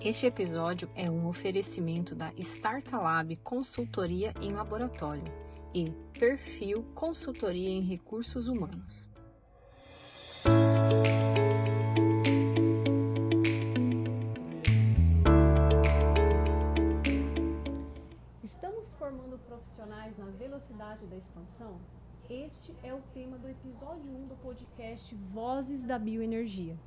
Este episódio é um oferecimento da Startalab Consultoria em Laboratório e Perfil Consultoria em Recursos Humanos. Estamos formando profissionais na velocidade da expansão? Este é o tema do episódio 1 do podcast Vozes da Bioenergia.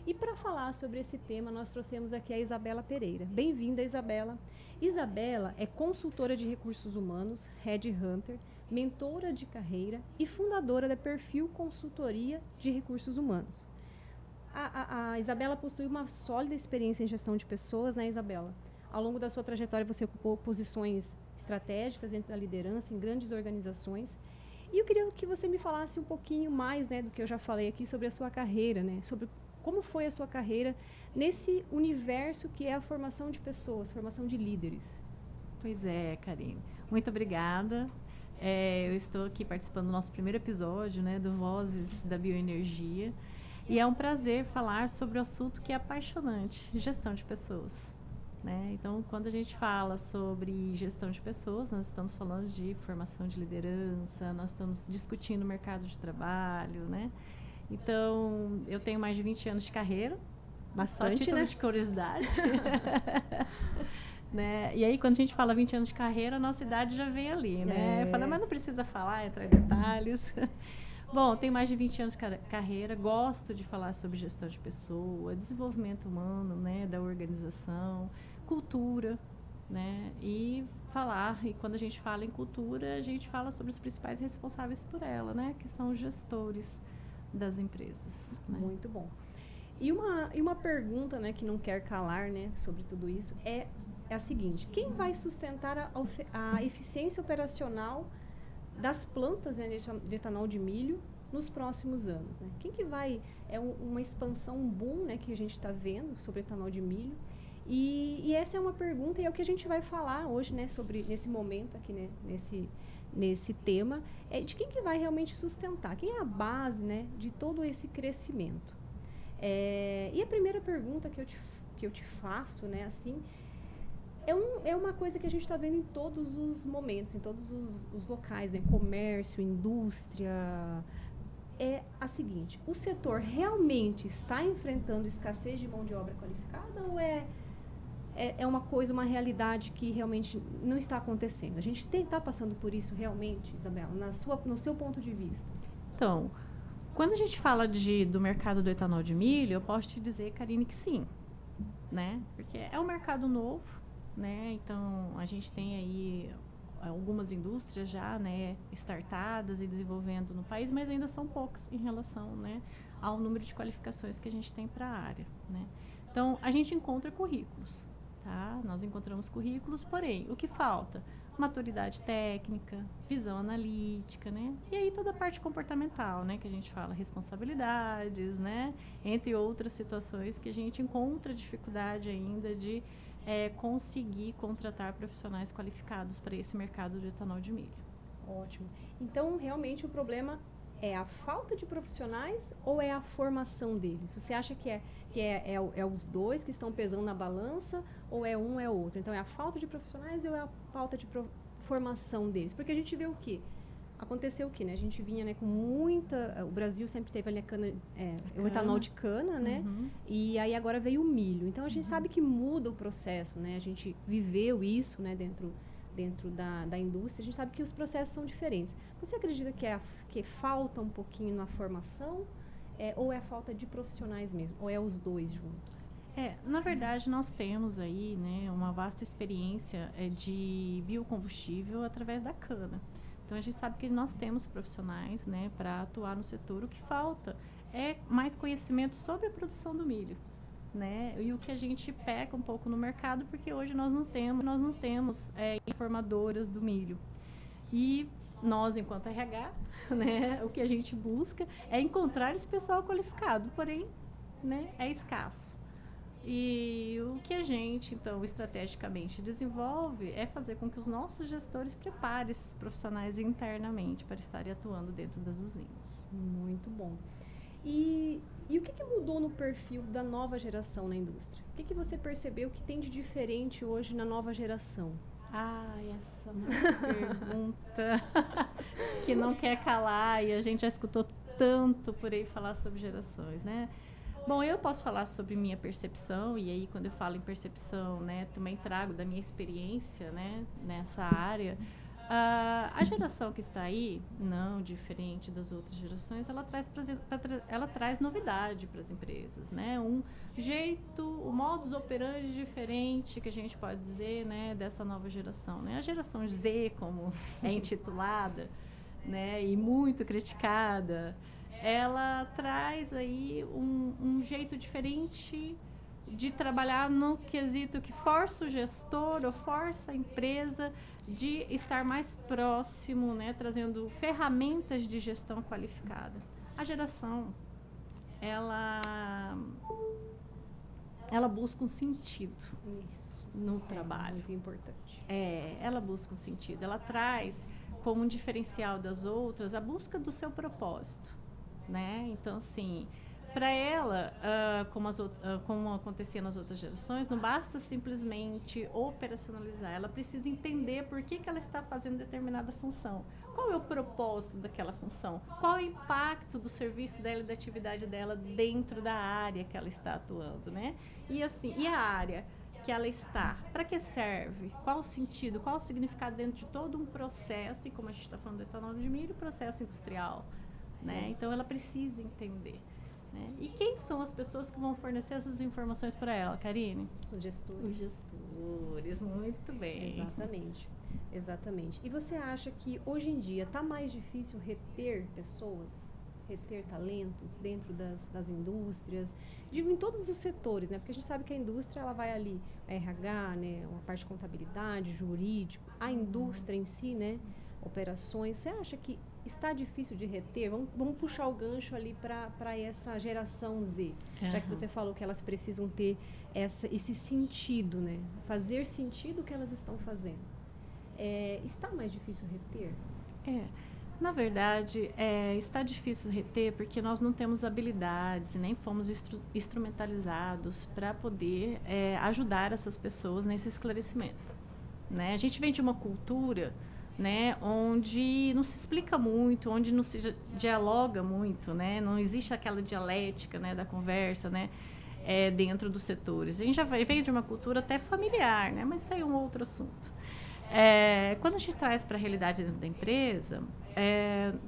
E para falar sobre esse tema, nós trouxemos aqui a Isabela Pereira. Bem-vinda, Isabela. Isabela é consultora de recursos humanos, headhunter, mentora de carreira e fundadora da Perfil Consultoria de Recursos Humanos. A Isabela possui uma sólida experiência em gestão de pessoas, né, Isabela? Ao longo da sua trajetória, você ocupou posições estratégicas dentro da liderança em grandes organizações. E eu queria que você me falasse um pouquinho mais, né, do que eu já falei aqui sobre a sua carreira, né, sobre como foi a sua carreira nesse universo que é a formação de pessoas, formação de líderes. Pois é, Karine. Muito obrigada. Eu estou aqui participando do nosso primeiro episódio, né, do Vozes da Bioenergia. E é um prazer falar sobre o assunto que é apaixonante, gestão de pessoas. Né? Então, quando a gente fala sobre gestão de pessoas, nós estamos falando de formação de liderança, nós estamos discutindo o mercado de trabalho, né? Então, eu tenho mais de 20 anos de carreira, bastante, só título, né? De curiosidade. Né? E aí, quando a gente fala 20 anos de carreira, a nossa idade já vem ali, né? Fala, mas não precisa falar, entrar em detalhes. Bom, tenho mais de 20 anos de carreira, gosto de falar sobre gestão de pessoa, desenvolvimento humano, né, da organização, cultura, né? E quando a gente fala em cultura, a gente fala sobre os principais responsáveis por ela, né? Que são os gestores das empresas. Né? Muito bom. E uma pergunta, né, que não quer calar, né, sobre tudo isso é a seguinte: quem vai sustentar a eficiência operacional das plantas, né, de etanol de milho nos próximos anos? Né? Quem que vai... uma expansão, um boom, né, que a gente está vendo sobre etanol de milho. E essa é uma pergunta e é o que a gente vai falar hoje, né, sobre nesse momento aqui, né, nesse tema, de quem que vai realmente sustentar, quem é a base, né, de todo esse crescimento. E a primeira pergunta que eu te faço, né, assim, é uma coisa que a gente está vendo em todos os momentos, em todos os locais, né, comércio, indústria, é a seguinte: o setor realmente está enfrentando escassez de mão de obra qualificada ou é uma coisa, uma realidade que realmente não está acontecendo? A gente está passando por isso realmente, Isabela, no seu ponto de vista? Então, quando a gente fala do mercado do etanol de milho, eu posso te dizer, Karine, que sim, né? Porque é um mercado novo, né? Então, a gente tem aí algumas indústrias já, né, startadas e desenvolvendo no país, mas ainda são poucas em relação, né, ao número de qualificações que a gente tem para a área, né? Então, a gente encontra currículos. Tá? Nós encontramos currículos, porém, o que falta? Maturidade técnica, visão analítica, né? E aí toda a parte comportamental, né? Que a gente fala, responsabilidades, né? Entre outras situações que a gente encontra dificuldade ainda de conseguir contratar profissionais qualificados para esse mercado de etanol de milho. Ótimo. Então, realmente, o problema é a falta de profissionais ou é a formação deles? Você acha que é os dois que estão pesando na balança ou é um, é outro? Então, é a falta de profissionais ou é a falta de formação deles? Porque a gente vê o quê? Aconteceu o quê, né? A gente vinha, né, com muita... O Brasil sempre teve ali a cana, o etanol de cana, né? Uhum. E aí agora veio o milho. Então, a gente sabe que muda o processo, né? A gente viveu isso, né, dentro da indústria. A gente sabe que os processos são diferentes. Você acredita que falta um pouquinho na formação ou é a falta de profissionais mesmo? Ou é os dois juntos? Na verdade, nós temos aí, né, uma vasta experiência de biocombustível através da cana. Então, a gente sabe que nós temos profissionais, né, para atuar no setor. O que falta é mais conhecimento sobre a produção do milho. Né? E o que a gente peca um pouco no mercado, porque hoje nós não temos informadoras do milho. E nós, enquanto RH, né, o que a gente busca é encontrar esse pessoal qualificado, porém, né, é escasso. E o que a gente, então, estrategicamente desenvolve é fazer com que os nossos gestores preparem esses profissionais internamente para estarem atuando dentro das usinas. Muito bom. E o que mudou no perfil da nova geração na indústria? O que você percebeu que tem de diferente hoje na nova geração? Essa é uma pergunta que não quer calar e a gente já escutou tanto por aí falar sobre gerações, né? Bom, eu posso falar sobre minha percepção e aí quando eu falo em percepção, né, também trago da minha experiência, né, nessa área. A geração que está aí, não diferente das outras gerações, ela traz novidade para as empresas, né? Um jeito, o modus operandi diferente que a gente pode dizer, né, dessa nova geração, né? A geração Z, como é intitulada, né, e muito criticada, ela traz aí um jeito diferente de trabalhar no quesito que força o gestor ou força a empresa de estar mais próximo, né, trazendo ferramentas de gestão qualificada. A geração, ela busca um sentido no trabalho. Muito importante. Ela busca um sentido. Ela traz como um diferencial das outras a busca do seu propósito, né? Então, assim, para ela, como acontecia nas outras gerações, não basta simplesmente operacionalizar, ela precisa entender por que ela está fazendo determinada função. Qual é o propósito daquela função? Qual é o impacto do serviço dela e da atividade dela dentro da área que ela está atuando, né? E assim, e a área que ela está, para que serve? Qual o sentido, qual o significado dentro de todo um processo, e como a gente está falando do etanol de milho, processo industrial, né? Então ela precisa entender. Né? E quem são as pessoas que vão fornecer essas informações para ela, Karine? Os gestores. Os gestores, muito bem. Exatamente, exatamente. E você acha que hoje em dia está mais difícil reter pessoas, reter talentos dentro das indústrias? Digo em todos os setores, né? Porque a gente sabe que a indústria ela vai ali, a RH, né? Uma parte de contabilidade, jurídico, a indústria em si, né? Operações. Você acha que está difícil de reter? Vamos puxar o gancho ali para essa geração Z. Já que você falou que elas precisam ter esse sentido, né? Fazer sentido o que elas estão fazendo. Está mais difícil reter? Na verdade, está difícil reter porque nós não temos habilidades, nem fomos instrumentalizados para poder ajudar essas pessoas nesse esclarecimento, né? A gente vem de uma cultura, né, onde não se explica muito, onde não se dialoga muito, né, não existe aquela dialética, né, da conversa, né, dentro dos setores. A gente já veio de uma cultura até familiar, né, mas isso aí é um outro assunto. Quando a gente traz para a realidade dentro da empresa,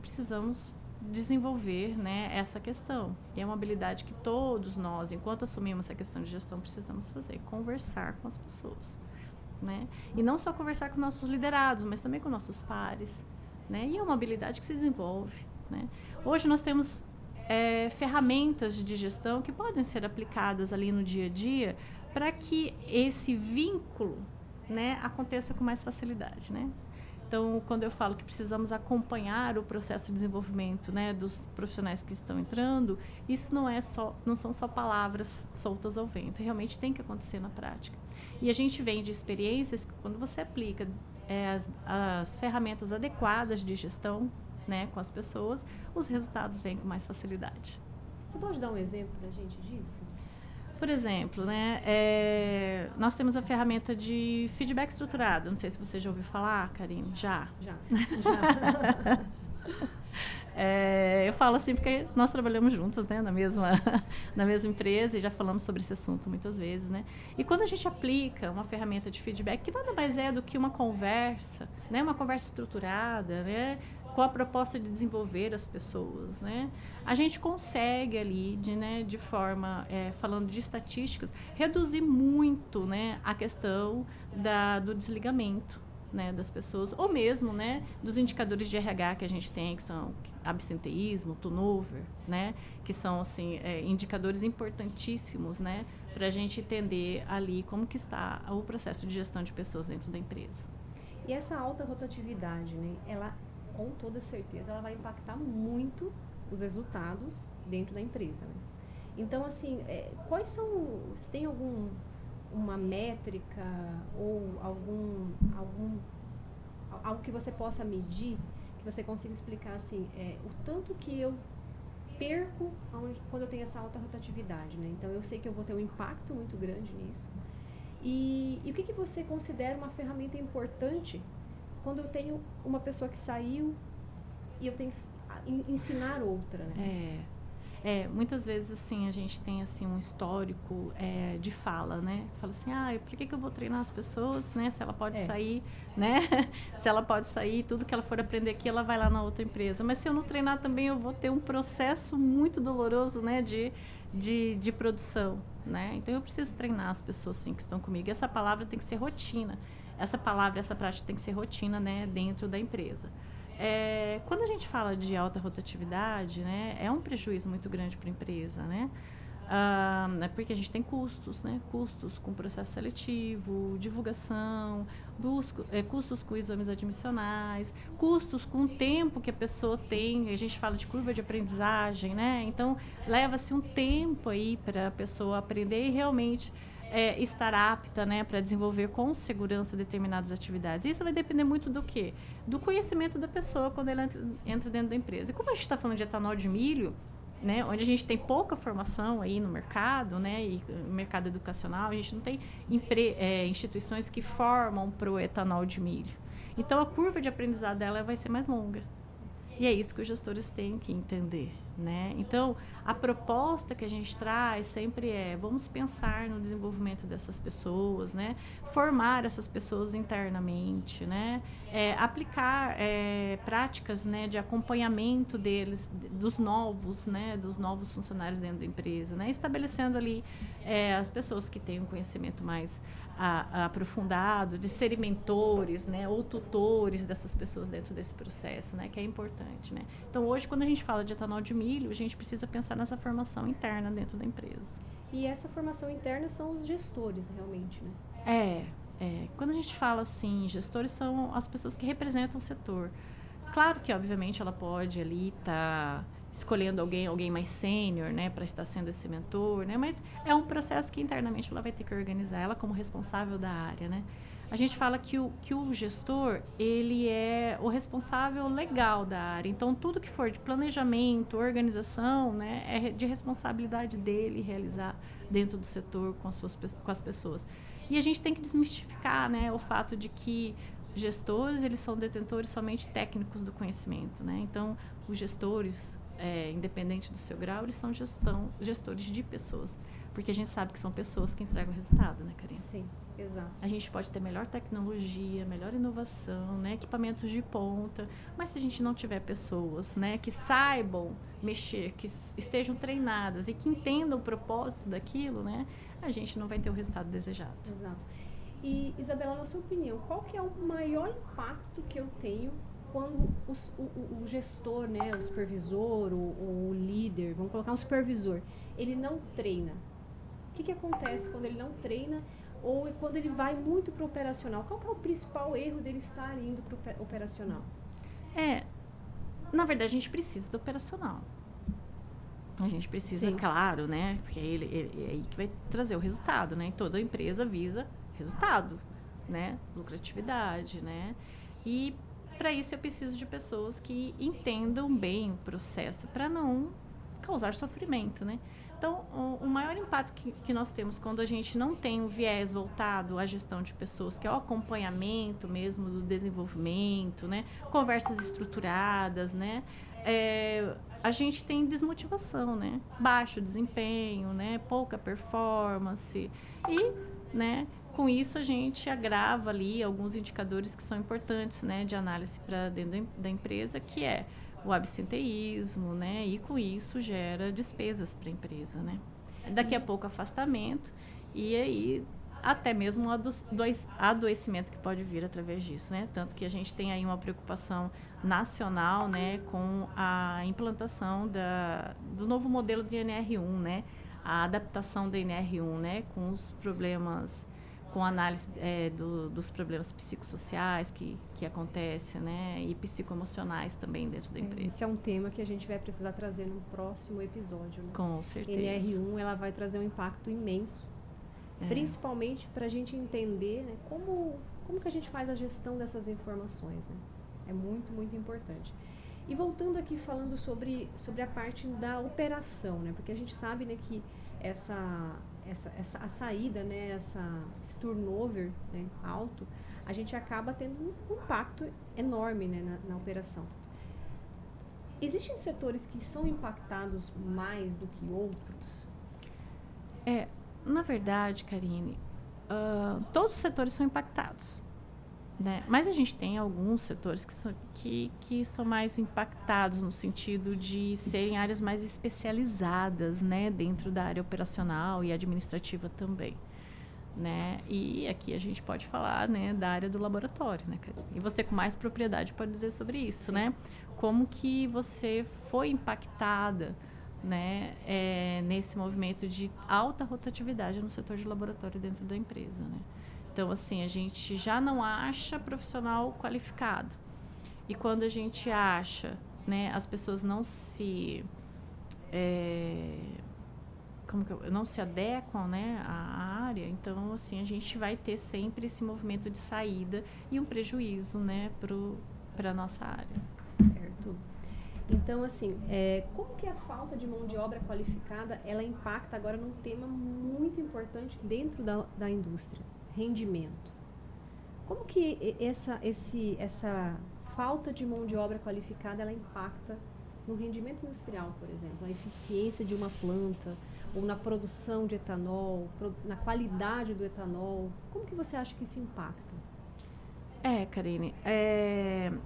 precisamos desenvolver, né, essa questão. E é uma habilidade que todos nós, enquanto assumimos essa questão de gestão, precisamos fazer, conversar com as pessoas. Né? E não só conversar com nossos liderados, mas também com nossos pares, né? E é uma habilidade que se desenvolve, né? Hoje nós temos ferramentas de gestão que podem ser aplicadas ali no dia a dia para que esse vínculo, né, aconteça com mais facilidade, né? Então, quando eu falo que precisamos acompanhar o processo de desenvolvimento, né, dos profissionais que estão entrando, isso não são só palavras soltas ao vento, realmente tem que acontecer na prática. E a gente vem de experiências que quando você aplica as ferramentas adequadas de gestão, né, com as pessoas, os resultados vêm com mais facilidade. Você pode dar um exemplo para a gente disso? Por exemplo, né, nós temos a ferramenta de feedback estruturado. Não sei se você já ouviu falar, Karine. Já. Eu falo assim porque nós trabalhamos juntos, né, na mesma empresa e já falamos sobre esse assunto muitas vezes, né? E quando a gente aplica uma ferramenta de feedback, que nada mais é do que uma conversa, né, uma conversa estruturada, né, com a proposta de desenvolver as pessoas, né? A gente consegue ali, de forma, falando de estatísticas, reduzir muito, né, a questão do desligamento, né, das pessoas, ou mesmo, né, dos indicadores de RH que a gente tem, que são absenteísmo, turnover, né, que são, assim, indicadores importantíssimos, né, para a gente entender ali como que está o processo de gestão de pessoas dentro da empresa. E essa alta rotatividade, né, ela, com toda certeza, ela vai impactar muito os resultados dentro da empresa, né? Então, assim, quais são, se tem uma métrica ou algo que você possa medir, que você consiga explicar assim, o tanto que eu perco quando eu tenho essa alta rotatividade, né? Então, eu sei que eu vou ter um impacto muito grande nisso. E o que você considera uma ferramenta importante quando eu tenho uma pessoa que saiu e eu tenho que ensinar outra, né? Muitas vezes, assim, a gente tem, assim, um histórico de fala, né? Fala assim, por que eu vou treinar as pessoas, né? Se ela pode sair, né? Se ela pode sair, tudo que ela for aprender aqui, ela vai lá na outra empresa. Mas se eu não treinar também, eu vou ter um processo muito doloroso, né? De produção, né? Então, eu preciso treinar as pessoas, sim, que estão comigo. E essa palavra tem que ser rotina. Essa palavra, essa prática tem que ser rotina, né? Dentro da empresa. Quando a gente fala de alta rotatividade, né, é um prejuízo muito grande para a empresa, né? Porque a gente tem custos, né? Custos com processo seletivo, divulgação, custos com exames admissionais, custos com o tempo que a pessoa tem. A gente fala de curva de aprendizagem, né? Então, leva-se um tempo aí para a pessoa aprender e realmente estar apta, né, para desenvolver com segurança determinadas atividades. Isso vai depender muito do quê? Do conhecimento da pessoa quando ela entra dentro da empresa. E como a gente está falando de etanol de milho, né, onde a gente tem pouca formação aí no mercado, né, e no mercado educacional, a gente não tem instituições que formam para o etanol de milho. Então, a curva de aprendizado dela vai ser mais longa. E é isso que os gestores têm que entender, né? Então, a proposta que a gente traz sempre vamos pensar no desenvolvimento dessas pessoas, né? Formar essas pessoas internamente, né? Aplicar práticas, né, de acompanhamento deles, dos novos funcionários dentro da empresa, né? Estabelecendo ali as pessoas que têm um conhecimento mais aprofundado, de serem mentores, né, ou tutores dessas pessoas dentro desse processo, né, que é importante, né. Então, hoje, quando a gente fala de etanol de milho, a gente precisa pensar nessa formação interna dentro da empresa. E essa formação interna são os gestores, realmente, né? Quando a gente fala assim, gestores são as pessoas que representam o setor. Claro que, obviamente, ela pode ali estar escolhendo alguém mais sênior, né, para estar sendo esse mentor, né, mas é um processo que internamente ela vai ter que organizar, ela como responsável da área, né. A gente fala que o gestor, ele é o responsável legal da área, então tudo que for de planejamento, organização, né, é de responsabilidade dele realizar dentro do setor com as pessoas. E a gente tem que desmistificar, né, o fato de que gestores, eles são detentores somente técnicos do conhecimento, né, então os gestores, independente do seu grau, eles são gestores de pessoas. Porque a gente sabe que são pessoas que entregam o resultado, né, Karine? Sim, exato. A gente pode ter melhor tecnologia, melhor inovação, né, equipamentos de ponta, mas se a gente não tiver pessoas, né, que saibam mexer, que estejam treinadas e que entendam o propósito daquilo, né, a gente não vai ter o resultado desejado. Exato. E, Isabela, na sua opinião, qual que é o maior impacto que eu tenho quando o gestor, né, o supervisor, o líder, vamos colocar um supervisor, ele não treina? O que acontece quando ele não treina ou quando ele vai muito para o operacional? Qual que é o principal erro dele estar indo para o operacional? Na verdade, a gente precisa do operacional. A gente precisa, Sim, claro, né, porque ele é aí que vai trazer o resultado, né, toda empresa visa resultado, né, lucratividade, né, e para isso eu preciso de pessoas que entendam bem o processo, para não causar sofrimento, né. Então, o maior impacto que nós temos quando a gente não tem um viés voltado à gestão de pessoas, que é o acompanhamento mesmo do desenvolvimento, né, conversas estruturadas, né, a gente tem desmotivação, né, baixo desempenho, né, pouca performance e, né, com isso a gente agrava ali alguns indicadores que são importantes, né, de análise para dentro da empresa, que é o absenteísmo, né? E com isso gera despesas para a empresa, né? Daqui a pouco afastamento e aí até mesmo adoecimento que pode vir através disso, né? Tanto que a gente tem aí uma preocupação nacional, né, com a implantação do novo modelo de NR1, né? A adaptação da NR1, né, com os problemas, com análise dos problemas psicossociais que acontecem, né, e psicoemocionais também dentro da empresa. Esse é um tema que a gente vai precisar trazer no próximo episódio, né? Com certeza. NR1, ela vai trazer um impacto imenso, principalmente para a gente entender, né, como que a gente faz a gestão dessas informações, né? É muito, muito importante. E voltando aqui falando sobre a parte da operação, né? Porque a gente sabe, né, que a saída, né, esse turnover, né, alto, a gente acaba tendo um impacto enorme, né, na operação. Existem setores que são impactados mais do que outros? Na verdade, Karine, todos os setores são impactados, né? Mas a gente tem alguns setores que são mais impactados no sentido de serem áreas mais especializadas, né, dentro da área operacional e administrativa também, né? E aqui a gente pode falar, né, da área do laboratório, né, Karine? E você com mais propriedade pode dizer sobre isso, né? Como que você foi impactada, né, nesse movimento de alta rotatividade no setor de laboratório dentro da empresa, né? Então, assim, a gente já não acha profissional qualificado. E quando a gente acha, né, as pessoas não se adequam, né, à área, então, assim, a gente vai ter sempre esse movimento de saída e um prejuízo, né, para a nossa área. Certo. Então, assim, como que a falta de mão de obra qualificada, ela impacta agora num tema muito importante dentro da indústria, rendimento. Como que essa falta de mão de obra qualificada, ela impacta no rendimento industrial, por exemplo, na eficiência de uma planta, ou na produção de etanol, na qualidade do etanol? Como que você acha que isso impacta? Karine,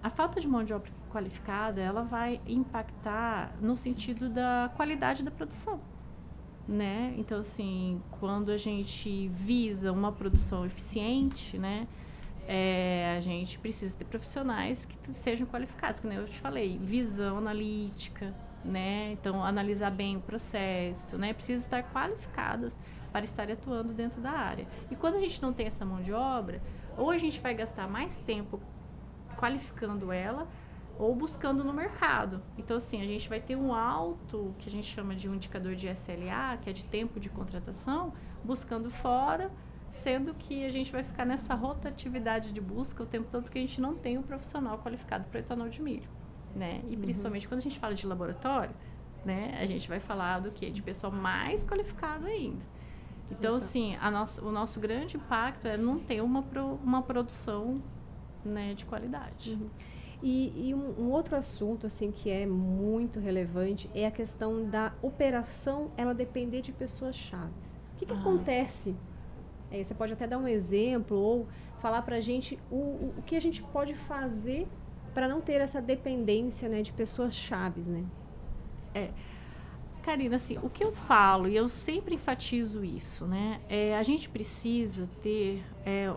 a falta de mão de obra qualificada, ela vai impactar no sentido da qualidade da produção, né? Então, assim, quando a gente visa uma produção eficiente, né, a gente precisa ter profissionais que sejam qualificados, como eu te falei, visão analítica, né? Então, analisar bem o processo, né? Precisa estar qualificadas para estar atuando dentro da área. E quando a gente não tem essa mão de obra, ou a gente vai gastar mais tempo qualificando ela, ou buscando no mercado. Então, assim, a gente vai ter um alto, que a gente chama de um indicador de SLA, que é de tempo de contratação, buscando fora, sendo que a gente vai ficar nessa rotatividade de busca o tempo todo, porque a gente não tem um profissional qualificado para etanol de milho, né? E principalmente quando a gente fala de laboratório, né, a gente vai falar do quê? De pessoal mais qualificado ainda. Então, assim, o nosso grande impacto é não ter uma produção, né, de qualidade. Uhum. E um outro assunto, assim, que é muito relevante é a questão da operação, ela depender de pessoas chaves. O que acontece? Você pode até dar um exemplo ou falar pra gente o que a gente pode fazer para não ter essa dependência, né, de pessoas chaves, né? Karina, assim, o que eu falo, e eu sempre enfatizo isso, né? A gente precisa ter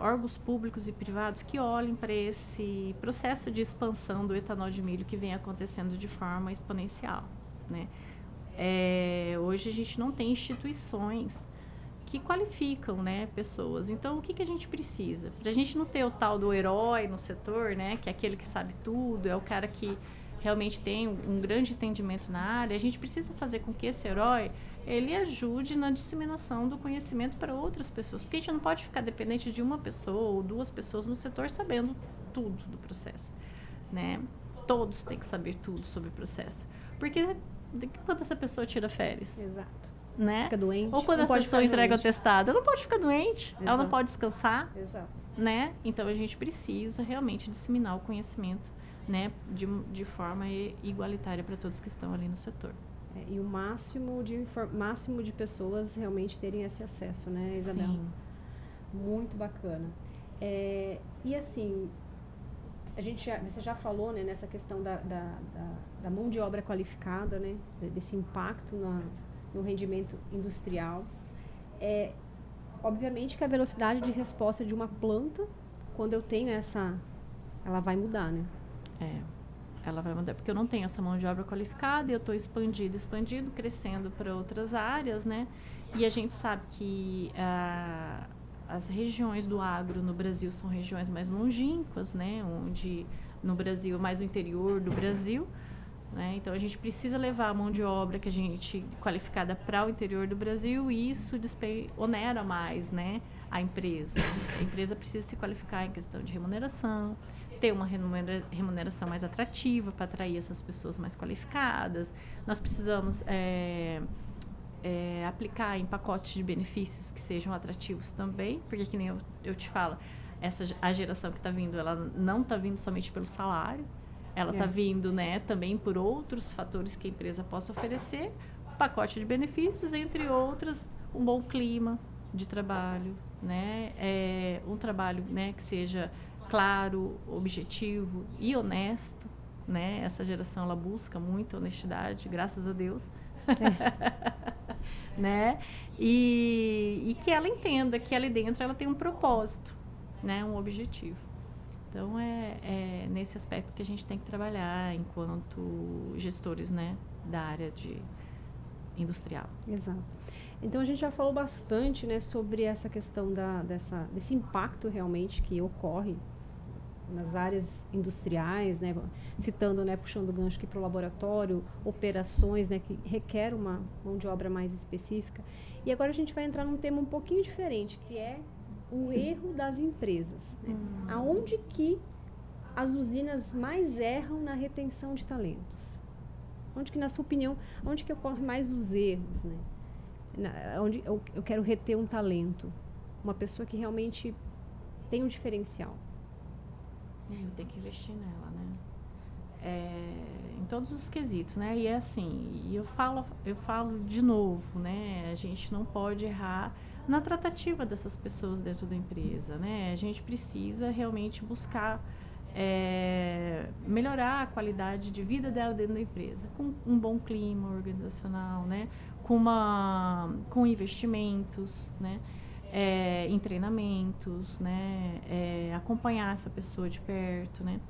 órgãos públicos e privados que olhem para esse processo de expansão do etanol de milho que vem acontecendo de forma exponencial, né? Hoje a gente não tem instituições que qualificam, né, pessoas. Então, o que a gente precisa? Para a gente não ter o tal do herói no setor, né, que é aquele que sabe tudo, é o cara que realmente tem um grande entendimento na área, a gente precisa fazer com que esse herói, ele ajude na disseminação do conhecimento para outras pessoas. Porque a gente não pode ficar dependente de uma pessoa ou duas pessoas no setor sabendo tudo do processo, né? Todos têm que saber tudo sobre o processo. Porque quando essa pessoa tira férias? Exato. Né? Fica doente. Ou quando a pessoa entrega o atestado, ela não pode ficar doente, Exato. ela não pode descansar. Exato. Né? Então a gente precisa realmente disseminar o conhecimento, né, de forma igualitária para todos que estão ali no setor. E o máximo de pessoas realmente terem esse acesso, né, Isabela? Sim. Muito bacana. E assim, você já falou, né, nessa questão da mão de obra qualificada, né, desse impacto no rendimento industrial. Obviamente que a velocidade de resposta de uma planta, quando eu tenho ela vai mudar, né? Ela vai mudar, porque eu não tenho essa mão de obra qualificada e eu estou expandindo, crescendo para outras áreas, né? E a gente sabe que as regiões do agro no Brasil são regiões mais longínquas, né? Onde no Brasil, mais no interior do Brasil, né? Então a gente precisa levar a mão de obra que a gente qualificada para o interior do Brasil e isso onera mais, né, a empresa. A empresa precisa se qualificar em questão de remuneração, ter uma remuneração mais atrativa para atrair essas pessoas mais qualificadas. Nós precisamos aplicar em pacotes de benefícios que sejam atrativos também, porque que nem eu te falo, a geração que está vindo, ela não está vindo somente pelo salário, ela está vindo, né, também por outros fatores que a empresa possa oferecer, pacote de benefícios, entre outras, um bom clima de trabalho, né, um trabalho, né, que seja claro, objetivo e honesto, né, essa geração ela busca muito honestidade, graças a Deus, né, e que ela entenda que ali dentro ela tem um propósito, né, um objetivo. Então, é nesse aspecto que a gente tem que trabalhar enquanto gestores, né, da área industrial. Exato. Então, a gente já falou bastante, né, sobre essa questão desse impacto realmente que ocorre nas áreas industriais, né, citando, né, puxando o gancho aqui para o laboratório, operações, né, que requer uma mão de obra mais específica. E agora a gente vai entrar num tema um pouquinho diferente, que é o erro das empresas. Né? Aonde que as usinas mais erram na retenção de talentos? Onde que, na sua opinião, onde que ocorrem mais os erros? Né? Onde eu quero reter um talento, uma pessoa que realmente tem um diferencial. Eu tenho que investir nela, né? Em todos os quesitos, né? E é assim, eu falo de novo, né? A gente não pode errar na tratativa dessas pessoas dentro da empresa, né? A gente precisa realmente buscar melhorar a qualidade de vida dela dentro da empresa, com um bom clima organizacional, né? Com investimentos, né? Em treinamentos, né? Acompanhar essa pessoa de perto, né?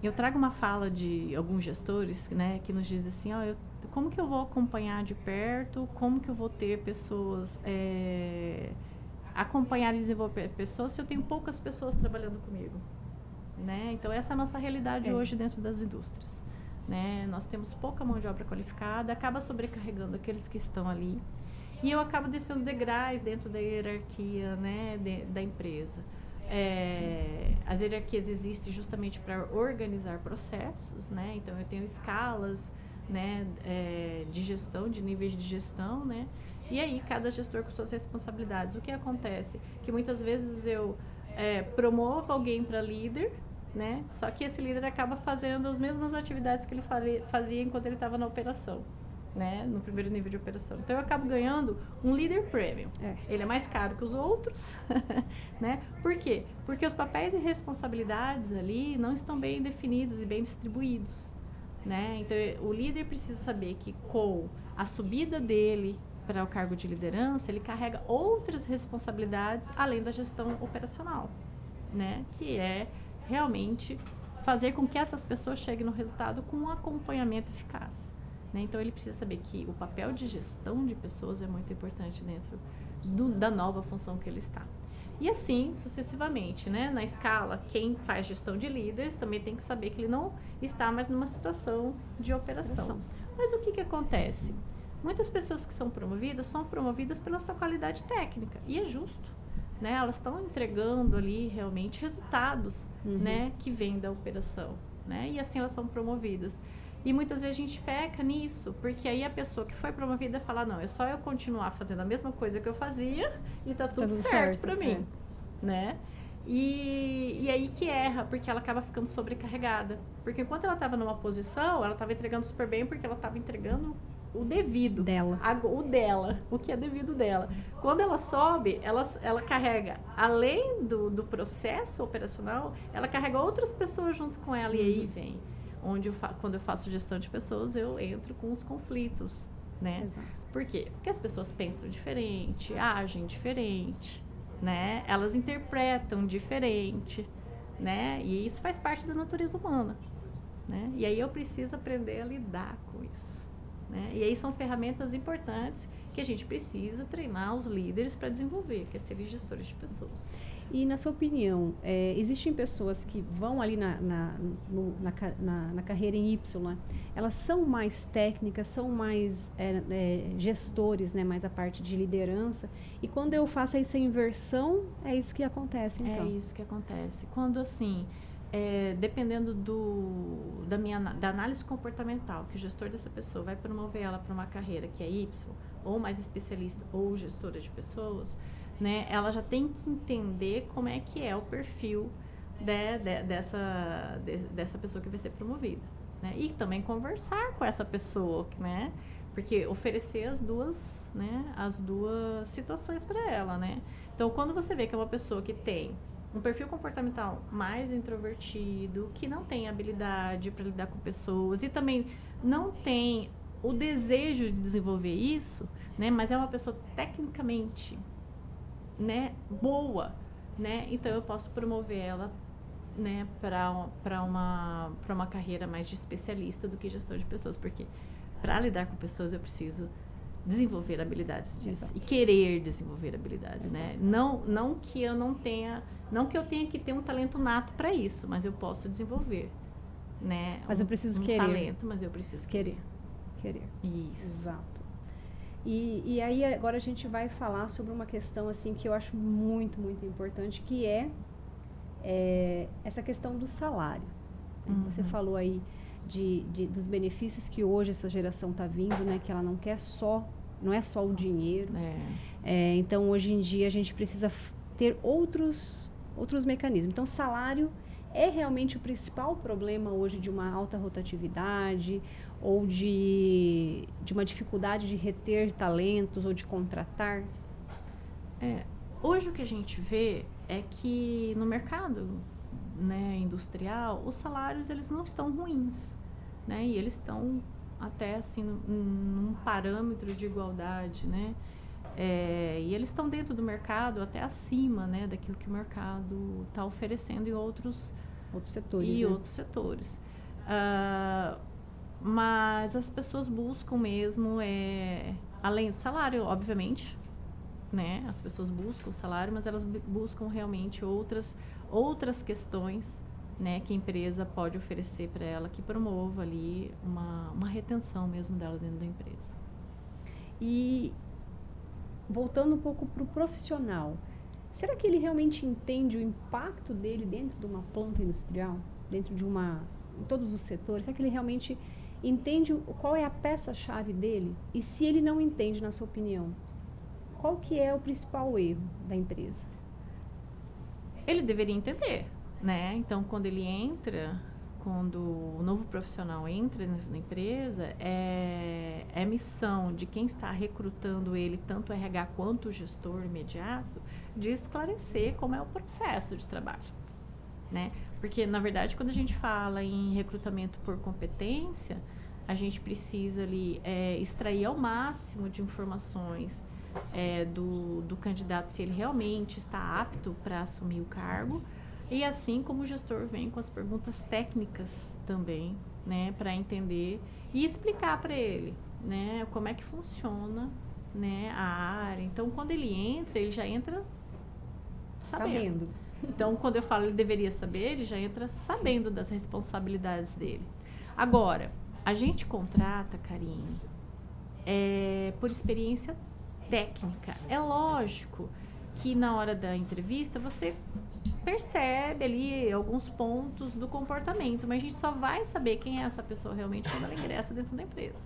Eu trago uma fala de alguns gestores, né, que nos dizem assim, como que eu vou acompanhar de perto, como que eu vou ter pessoas, acompanhar e desenvolver pessoas se eu tenho poucas pessoas trabalhando comigo, né? Então, essa é a nossa realidade hoje dentro das indústrias, né? Nós temos pouca mão de obra qualificada, acaba sobrecarregando aqueles que estão ali, e eu acabo descendo degraus dentro da hierarquia, né, da empresa. As hierarquias existem justamente para organizar processos, né? Então, eu tenho escalas, né, de gestão, de níveis de gestão, né? E aí, cada gestor com suas responsabilidades. O que acontece? Que muitas vezes eu promovo alguém para líder, né? Só que esse líder acaba fazendo as mesmas atividades que ele fazia enquanto ele estava na operação, né? No primeiro nível de operação. Então, eu acabo ganhando um líder premium. Ele é mais caro que os outros, né? Por quê? Porque os papéis e responsabilidades ali não estão bem definidos e bem distribuídos, né? Então, o líder precisa saber que com a subida dele para o cargo de liderança, ele carrega outras responsabilidades além da gestão operacional, né? Que é realmente fazer com que essas pessoas cheguem no resultado com um acompanhamento eficaz. Então, ele precisa saber que o papel de gestão de pessoas é muito importante dentro da nova função que ele está. E assim, sucessivamente, né? Na escala, quem faz gestão de líderes também tem que saber que ele não está mais numa situação de operação. Mas o que acontece? Muitas pessoas que são promovidas pela sua qualidade técnica. E é justo, né? Elas estão entregando ali realmente resultados, né? Que vêm da operação, né? E assim elas são promovidas. E muitas vezes a gente peca nisso, porque aí a pessoa que foi promovida fala, não, é só eu continuar fazendo a mesma coisa que eu fazia e tá tudo certo para mim, né? E aí que erra, porque ela acaba ficando sobrecarregada. Porque enquanto ela estava numa posição, ela estava entregando super bem, porque ela estava entregando o devido dela. O que é devido dela. Quando ela sobe, ela carrega, além do processo operacional, ela carrega outras pessoas junto com ela, e aí vem quando eu faço gestão de pessoas, eu entro com os conflitos, né? Exato. Por quê? Porque as pessoas pensam diferente, agem diferente, né? Elas interpretam diferente, né? E isso faz parte da natureza humana, né? E aí eu preciso aprender a lidar com isso, né? E aí são ferramentas importantes que a gente precisa treinar os líderes para desenvolver, que é serem gestores de pessoas. E na sua opinião, existem pessoas que vão ali na carreira em Y, né? Elas são mais técnicas, são mais gestores, né? Mais a parte de liderança. E quando eu faço essa inversão, é isso que acontece, então? É isso que acontece. Quando, assim, dependendo da análise comportamental, que o gestor dessa pessoa vai promover ela para uma carreira que é Y, ou mais especialista, ou gestora de pessoas, né, ela já tem que entender como é que é o perfil dessa pessoa que vai ser promovida, né, e também conversar com essa pessoa, né, porque oferecer as duas situações para ela, né. Então, quando você vê que é uma pessoa que tem um perfil comportamental mais introvertido, que não tem habilidade para lidar com pessoas e também não tem o desejo de desenvolver isso, né, mas é uma pessoa tecnicamente, né, boa, né, então eu posso promover ela, né, para uma carreira mais de especialista do que gestor de pessoas, porque para lidar com pessoas eu preciso desenvolver habilidades disso. Exato. E querer desenvolver habilidades, exato, né? Não que eu não tenha, não que eu tenha que ter um talento nato para isso, mas eu posso desenvolver, né? Mas eu preciso querer. Talento, mas eu preciso querer. Isso. Exato. E aí agora a gente vai falar sobre uma questão assim que eu acho muito, muito importante, que é essa questão do salário. Uhum. Você falou aí dos benefícios que hoje essa geração está vindo, né? Que ela não quer não é só o dinheiro. Então, hoje em dia, a gente precisa ter outros mecanismos. Então, salário é realmente o principal problema hoje de uma alta rotatividade ou de uma dificuldade de reter talentos ou de contratar? Hoje o que a gente vê é que no mercado, né, industrial, os salários eles não estão ruins, né, e eles estão até assim num parâmetro de igualdade, né, e eles estão dentro do mercado até acima, né, daquilo que o mercado está oferecendo em outros setores, e né? outros setores. Mas as pessoas buscam mesmo, além do salário, obviamente, né, as pessoas buscam o salário, mas elas buscam realmente outras questões, né, que a empresa pode oferecer para ela, que promova ali uma retenção mesmo dela dentro da empresa. E voltando um pouco para o profissional, será que ele realmente entende o impacto dele dentro de uma planta industrial, em todos os setores? Será que ele realmente entende qual é a peça-chave dele? E se ele não entende, na sua opinião, qual que é o principal erro da empresa? Ele deveria entender, né? Então, quando o novo profissional entra na empresa, é missão de quem está recrutando ele, tanto o RH quanto o gestor imediato, de esclarecer como é o processo de trabalho, né? Porque, na verdade, quando a gente fala em recrutamento por competência, a gente precisa ali extrair ao máximo de informações do candidato, se ele realmente está apto para assumir o cargo, e assim como o gestor vem com as perguntas técnicas também, né, para entender e explicar para ele, né, como é que funciona, né, a área. Então, quando ele entra, ele já entra sabendo. Então, quando eu falo ele deveria saber, ele já entra sabendo das responsabilidades dele. Agora, a gente contrata, Karine, por experiência técnica. É lógico que na hora da entrevista você percebe ali alguns pontos do comportamento, mas a gente só vai saber quem é essa pessoa realmente quando ela ingressa dentro da empresa,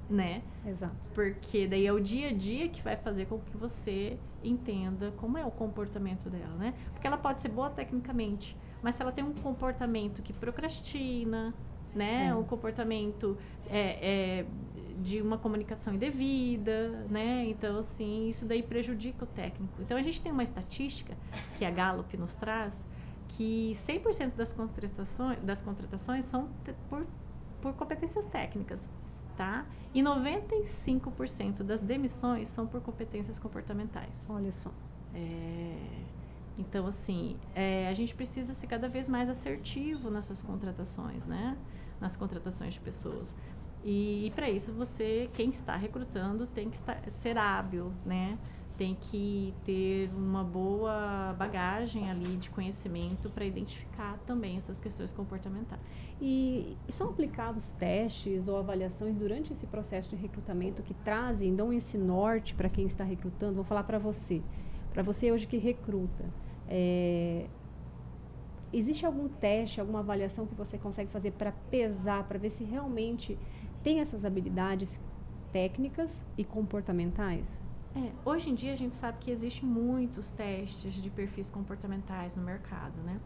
né? Exato. Porque daí é o dia a dia que vai fazer com que você entenda como é o comportamento dela, né? Porque ela pode ser boa tecnicamente, mas se ela tem um comportamento que procrastina, né? Um comportamento de uma comunicação indevida, né? Então, assim, isso daí prejudica o técnico. Então, a gente tem uma estatística que a Gallup nos traz, que 100% das contratações são por competências técnicas, tá? E 95% das demissões são por competências comportamentais. Olha só. Então, assim, a gente precisa ser cada vez mais assertivo nessas contratações, né? Nas contratações de pessoas. E para isso quem está recrutando tem que ser hábil, né? tem que ter uma boa bagagem ali de conhecimento para identificar também essas questões comportamentais. E são aplicados testes ou avaliações durante esse processo de recrutamento que trazem, dão esse norte para quem está recrutando? Vou falar para você hoje que recruta. Existe algum teste, alguma avaliação que você consegue fazer para pesar, para ver se realmente tem essas habilidades técnicas e comportamentais? Hoje em dia a gente sabe que existem muitos testes de perfis comportamentais no mercado, né?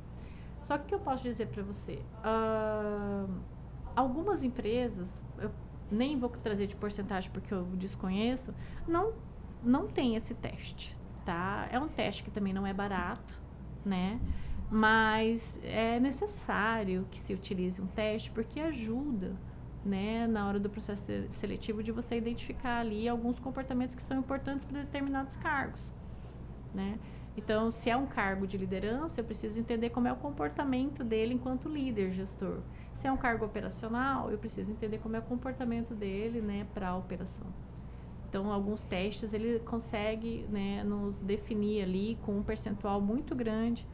Só que o que eu posso dizer para você? Algumas empresas, eu nem vou trazer de porcentagem porque eu desconheço, não tem esse teste, tá? É um teste que também não é barato, né? Mas é necessário que se utilize um teste porque ajuda, né, na hora do processo seletivo de você identificar ali alguns comportamentos que são importantes para determinados cargos, né? Então, se é um cargo de liderança, eu preciso entender como é o comportamento dele enquanto líder, gestor. Se é um cargo operacional, eu preciso entender como é o comportamento dele, né, para a operação. Então, alguns testes, ele consegue, né, nos definir ali com um percentual muito grande,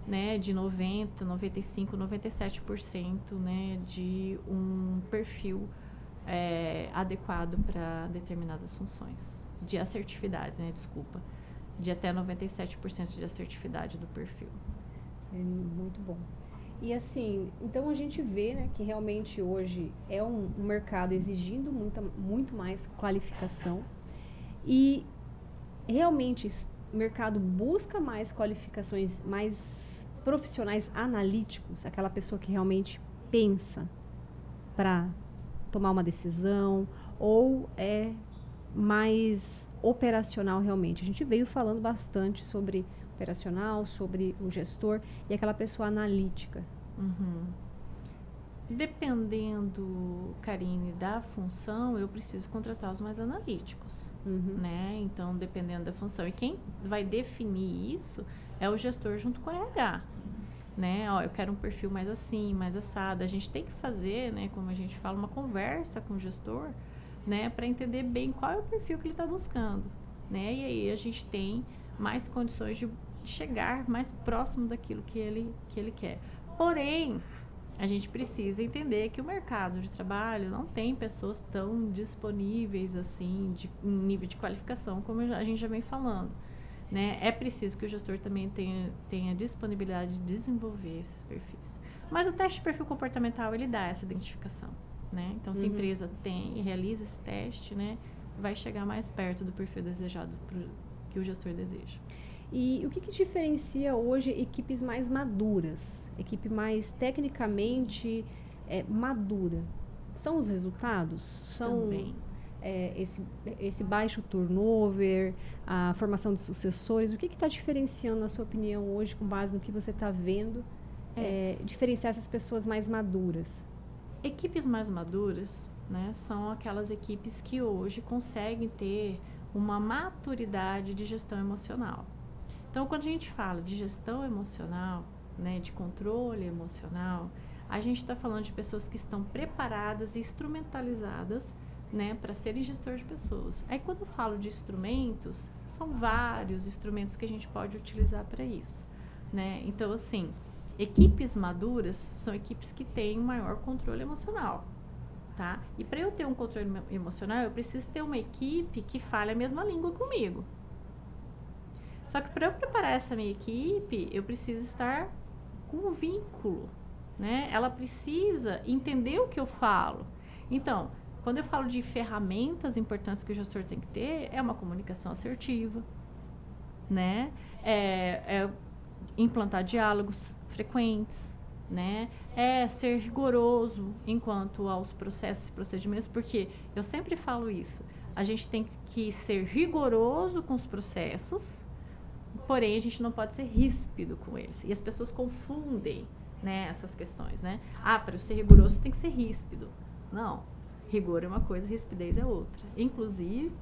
né, de 90%, 95%, 97%, né, de um perfil adequado para determinadas funções. De assertividade, né, desculpa. De até 97% de assertividade do perfil. Muito bom. E assim, então a gente vê, né, que realmente hoje é um mercado exigindo muito mais qualificação e realmente o mercado busca mais qualificações, mais profissionais analíticos, aquela pessoa que realmente pensa para tomar uma decisão, ou é mais operacional realmente. A gente veio falando bastante sobre operacional, sobre o gestor e aquela pessoa analítica. Uhum. Dependendo, Karine, da função, eu preciso contratar os mais analíticos, né? Então, dependendo da função. E quem vai definir isso é o gestor junto com o RH, né? Ó, eu quero um perfil mais assim, mais assado. A gente tem que fazer, né, como a gente fala, uma conversa com o gestor, né, para entender bem qual é o perfil que ele está buscando, né? E aí a gente tem mais condições de chegar mais próximo daquilo que ele quer. Porém, a gente precisa entender que o mercado de trabalho não tem pessoas tão disponíveis assim, em nível de qualificação, como a gente já vem falando, né? É preciso que o gestor também tenha disponibilidade de desenvolver esses perfis. Mas o teste de perfil comportamental, ele dá essa identificação, né? Então, se a empresa tem e realiza esse teste, né, vai chegar mais perto do perfil desejado que o gestor deseja. E o que diferencia hoje equipes mais maduras, equipe mais tecnicamente madura? São os resultados? São Também. Esse baixo turnover, a formação de sucessores? O que está diferenciando, na sua opinião, hoje, com base no que você está vendo, diferenciar essas pessoas mais maduras? Equipes mais maduras, né, são aquelas equipes que hoje conseguem ter uma maturidade de gestão emocional. Então, quando a gente fala de gestão emocional, né, de controle emocional, a gente está falando de pessoas que estão preparadas e instrumentalizadas, né, para serem gestor de pessoas. Aí, quando eu falo de instrumentos, são vários instrumentos que a gente pode utilizar para isso, né? Então, assim, equipes maduras são equipes que têm um maior controle emocional, tá? E para eu ter um controle emocional, eu preciso ter uma equipe que fale a mesma língua comigo. Só que para eu preparar essa minha equipe, eu preciso estar com um vínculo, né? Ela precisa entender o que eu falo. Então, quando eu falo de ferramentas importantes que o gestor tem que ter, é uma comunicação assertiva, né? Implantar diálogos frequentes, né? É ser rigoroso enquanto aos processos e procedimentos, porque eu sempre falo isso. A gente tem que ser rigoroso com os processos, porém a gente não pode ser ríspido com eles. E as pessoas confundem, né, essas questões, né? Para eu ser rigoroso tem que ser ríspido. Não, rigor é uma coisa, rispidez é outra. Inclusive,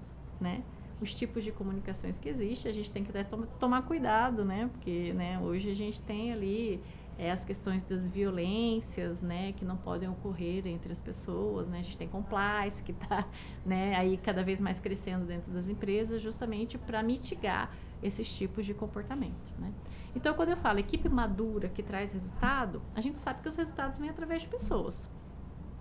né, os tipos de comunicações que existem, a gente tem que até tomar cuidado, né? Porque, né, hoje a gente tem ali as questões das violências, né, que não podem ocorrer entre as pessoas, né, a gente tem compliance que está, né, aí cada vez mais crescendo dentro das empresas, justamente para mitigar esses tipos de comportamento, né. Então, quando eu falo equipe madura que traz resultado, a gente sabe que os resultados vêm através de pessoas,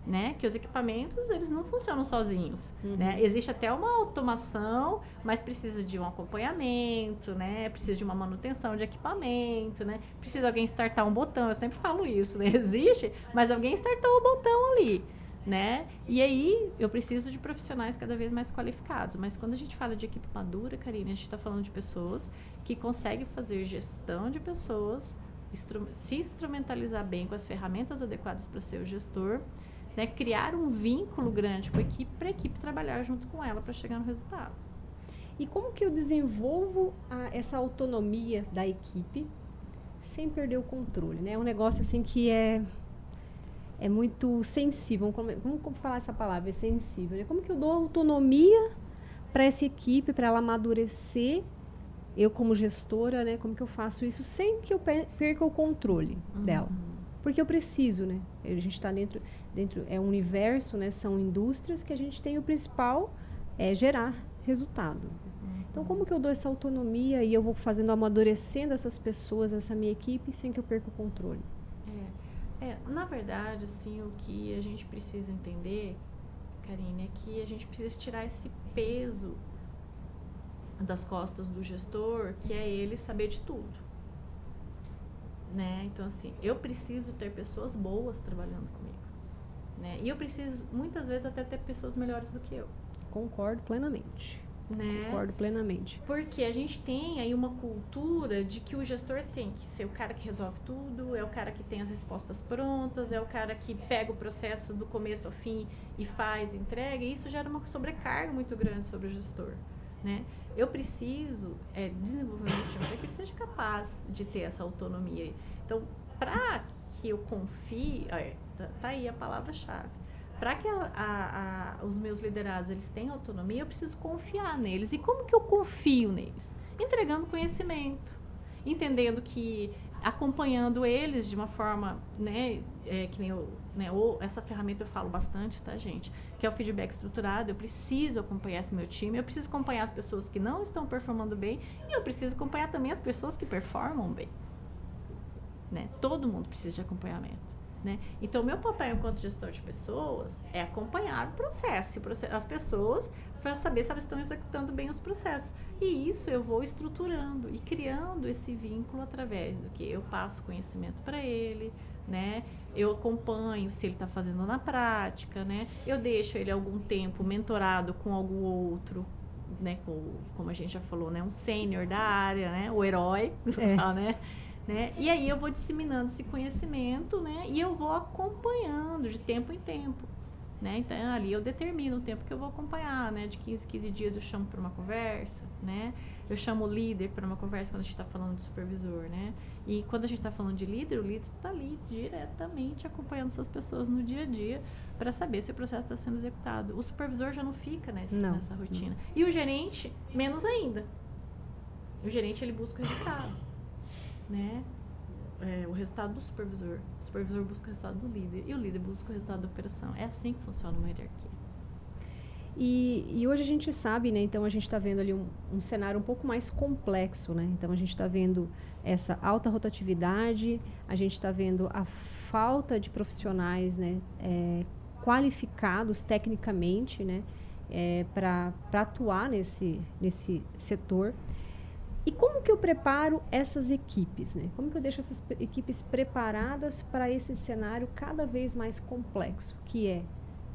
né, que os equipamentos, eles não funcionam sozinhos, né, existe até uma automação, mas precisa de um acompanhamento, né, precisa de uma manutenção de equipamento, né, precisa alguém startar um botão, eu sempre falo isso, né, existe, mas alguém startou o botão ali, né, e aí eu preciso de profissionais cada vez mais qualificados, mas quando a gente fala de equipe madura, Karine, a gente está falando de pessoas que conseguem fazer gestão de pessoas, se instrumentalizar bem com as ferramentas adequadas para ser o gestor, né, criar um vínculo grande com a equipe para a equipe trabalhar junto com ela para chegar no resultado. E como que eu desenvolvo essa autonomia da equipe sem perder o controle, né? É um negócio assim que é muito sensível, vamos falar essa palavra, é sensível, né? Como que eu dou autonomia para essa equipe, para ela amadurecer, eu como gestora, né? Como que eu faço isso sem que eu perca o controle dela? Porque eu preciso, né? A gente está dentro é um universo, né? São indústrias que a gente tem o principal é gerar resultados. Né? Então, como que eu dou essa autonomia e eu vou fazendo amadurecendo essas pessoas, essa minha equipe, sem que eu perca o controle? Na verdade, assim, o que a gente precisa entender, Karine, é que a gente precisa tirar esse peso das costas do gestor, que é ele saber de tudo. Né? Então, assim, eu preciso ter pessoas boas trabalhando comigo. Né? E eu preciso, muitas vezes, até ter pessoas melhores do que eu. Concordo plenamente. Né? Concordo plenamente. Porque a gente tem aí uma cultura de que o gestor tem que ser o cara que resolve tudo, é o cara que tem as respostas prontas, é o cara que pega o processo do começo ao fim e faz, entrega, e isso gera uma sobrecarga muito grande sobre o gestor. Né? Eu preciso desenvolver um time para que ele seja capaz de ter essa autonomia. Então, para que eu confie, tá aí a palavra-chave. Para que os meus liderados eles tenham autonomia, eu preciso confiar neles. E como que eu confio neles? Entregando conhecimento, entendendo que acompanhando eles de uma forma, né, que nem eu, né, essa ferramenta eu falo bastante, tá, gente? Que é o feedback estruturado. Eu preciso acompanhar esse meu time, eu preciso acompanhar as pessoas que não estão performando bem e eu preciso acompanhar também as pessoas que performam bem. Né? Todo mundo precisa de acompanhamento. Né? Então, o meu papel enquanto gestor de pessoas é acompanhar o processo, as pessoas, para saber se elas estão executando bem os processos. E isso eu vou estruturando e criando esse vínculo através do que eu passo conhecimento para ele, né? Eu acompanho se ele está fazendo na prática, né? Eu deixo ele algum tempo mentorado com algum outro, né? Como a gente já falou, né? Um sênior da área, né? O herói, né? Né? E aí eu vou disseminando esse conhecimento, né? E eu vou acompanhando de tempo em tempo, né? Então ali eu determino o tempo que eu vou acompanhar, né? De 15 dias eu chamo para uma conversa, né? Eu chamo o líder para uma conversa quando a gente está falando de supervisor, né? E quando a gente está falando de líder, o líder está ali diretamente acompanhando essas pessoas no dia a dia para saber se o processo está sendo executado. O supervisor já não fica nessa rotina. E o gerente, menos ainda. O gerente, ele busca o resultado. Né? O resultado do supervisor. O supervisor busca o resultado do líder. E o líder busca o resultado da operação. É assim que funciona uma hierarquia. E hoje a gente sabe, né? Então a gente está vendo ali um cenário um pouco mais complexo, né? Então a gente está vendo essa alta rotatividade, a gente está vendo a falta de profissionais, né? Qualificados tecnicamente, né? Para atuar nesse setor. E como que eu preparo essas equipes, né? Como que eu deixo essas equipes preparadas para esse cenário cada vez mais complexo, que é